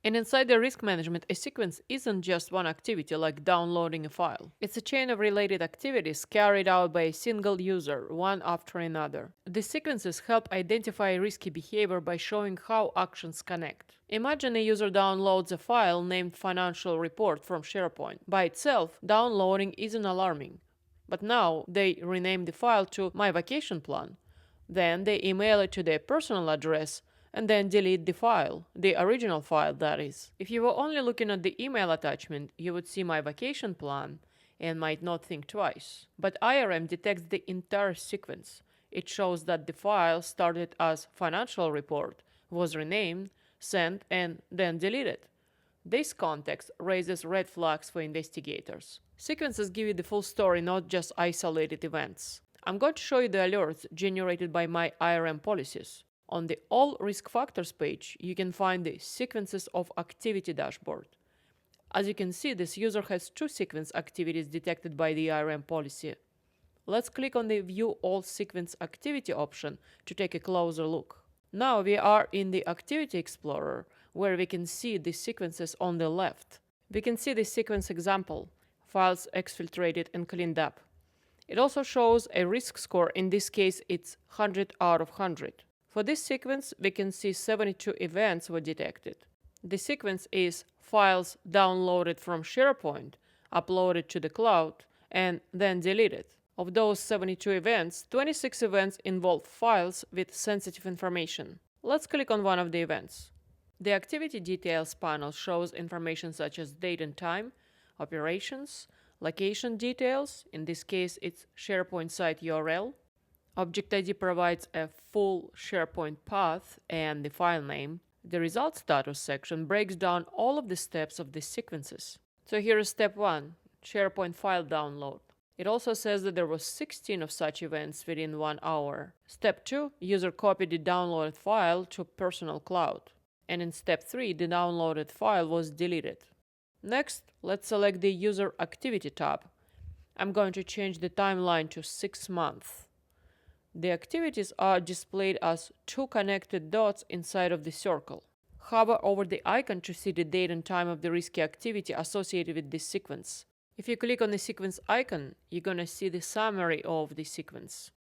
And inside the risk management, a sequence isn't just one activity like downloading a file. It's a chain of related activities carried out by a single user, one after another. The sequences help identify risky behavior by showing how actions connect. Imagine a user downloads a file named Financial Report from SharePoint. By itself, downloading isn't alarming. But now they rename the file to My Vacation Plan. Then they email it to their personal address and then delete the file, the original file that is. If you were only looking at the email attachment, you would see My Vacation Plan and might not think twice. But IRM detects the entire sequence. It shows that the file started as Financial Report, was renamed, sent, and then deleted. This context raises red flags for investigators. Sequences give you the full story, not just isolated events. I'm going to show you the alerts generated by my IRM policies. On the All Risk Factors page, you can find the Sequences of Activity dashboard. As you can see, this user has 2 sequence activities detected by the IRM policy. Let's click on the View All Sequence Activity option to take a closer look. Now we are in the Activity Explorer, where we can see the sequences on the left. We can see the sequence example, files exfiltrated and cleaned up. It also shows a risk score, in this case it's 100 out of 100. For this sequence, we can see 72 events were detected. The sequence is files downloaded from SharePoint, uploaded to the cloud, and then deleted. Of those 72 events, 26 events involve files with sensitive information. Let's click on one of the events. The Activity Details panel shows information such as date and time, operations, location details, in this case it's SharePoint site URL. Object ID provides a full SharePoint path and the file name. The Results Status section breaks down all of the steps of the sequences. So here is step 1, SharePoint file download. It also says that there were 16 of such events within 1 hour. Step 2, user copied the downloaded file to personal cloud. And in step 3, the downloaded file was deleted. Next, let's select the User Activity tab. I'm going to change the timeline to 6 months. The activities are displayed as 2 connected dots inside of the circle. Hover over the icon to see the date and time of the risky activity associated with this sequence. If you click on the sequence icon, you're going to see the summary of the sequence.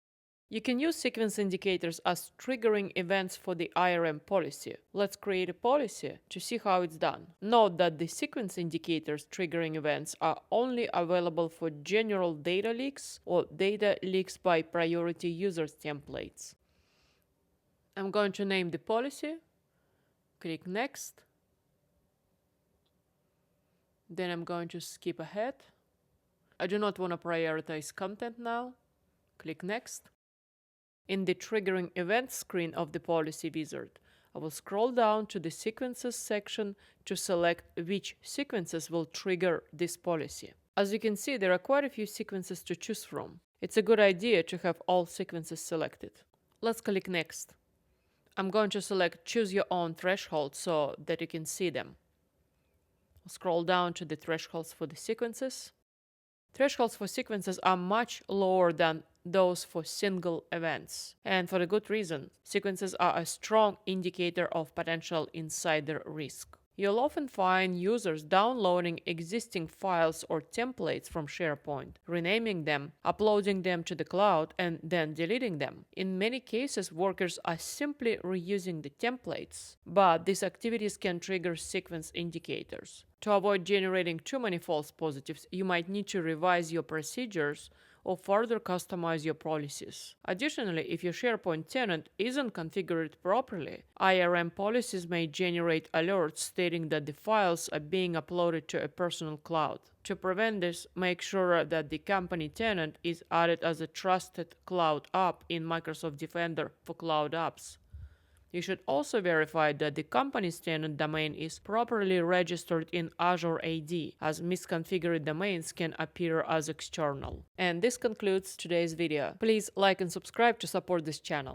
You can use sequence indicators as triggering events for the IRM policy. Let's create a policy to see how it's done. Note that the sequence indicators triggering events are only available for general data leaks or data leaks by priority users templates. I'm going to name the policy, click Next. Then I'm going to skip ahead. I do not want to prioritize content now. Click Next. In the Triggering Events screen of the policy wizard, I will scroll down to the Sequences section to select which sequences will trigger this policy. As you can see, there are quite a few sequences to choose from. It's a good idea to have all sequences selected. Let's click Next. I'm going to select Choose Your Own Threshold so that you can see them. I'll scroll down to the thresholds for the sequences. Thresholds for sequences are much lower than those for single events. And for a good reason. Sequences are a strong indicator of potential insider risk. You'll often find users downloading existing files or templates from SharePoint, renaming them, uploading them to the cloud, and then deleting them. In many cases, workers are simply reusing the templates, but these activities can trigger sequence indicators. To avoid generating too many false positives, you might need to revise your procedures or further customize your policies. Additionally, if your SharePoint tenant isn't configured properly, IRM policies may generate alerts stating that the files are being uploaded to a personal cloud. To prevent this, make sure that the company tenant is added as a trusted cloud app in Microsoft Defender for cloud apps. You should also verify that the company's tenant domain is properly registered in Azure AD, as misconfigured domains can appear as external. And this concludes today's video. Please like and subscribe to support this channel.